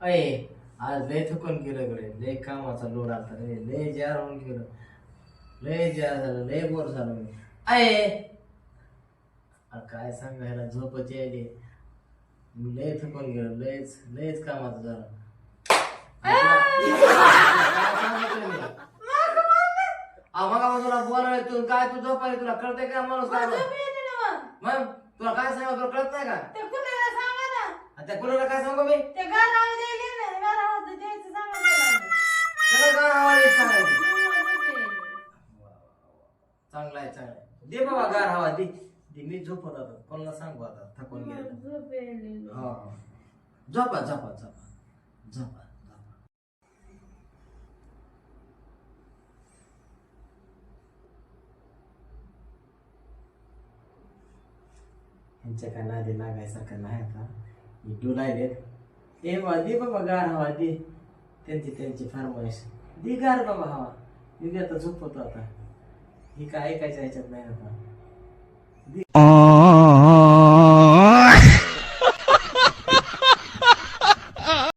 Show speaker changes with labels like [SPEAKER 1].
[SPEAKER 1] अय आज लय थकून गेलो कडे, लय कामाचा लोड आता रे, लय जार होऊन गेलो, लय जार झालं, लय बोर झालो मी. अय अरे काय सांगायला झोपच यायली, मी लय थकून गेलो, लयच लयच कामाचं झालं. काय सांगितलं मी? मग तुला बोलाय तू काय तू झोपाय तुला कळतंय का माणूस काय मग तुला काय सांगा तुला कळत नाही का? त्या कुणाला काय सांगू मी? त्याला काय हवा देत सांगायचं? चांगला आहे चांगला आहे. दे बाबा गार हवा दे दे, मी झोपत होतो कोणाला सांगू आता थकून गेलो. हा झोपा झोपा झोपा झोपा झोपा. ह्यांच्या काय नादी लागायसारखं नाही आता, मी डुलायलेत. ए बाबा दे बाबा गार हवा दे, त्यांची फरमाईश दे गार बाबा हवा. मी आता झोपतो आता, ही काय ऐकायच्या ह्याच्यात नाही आता.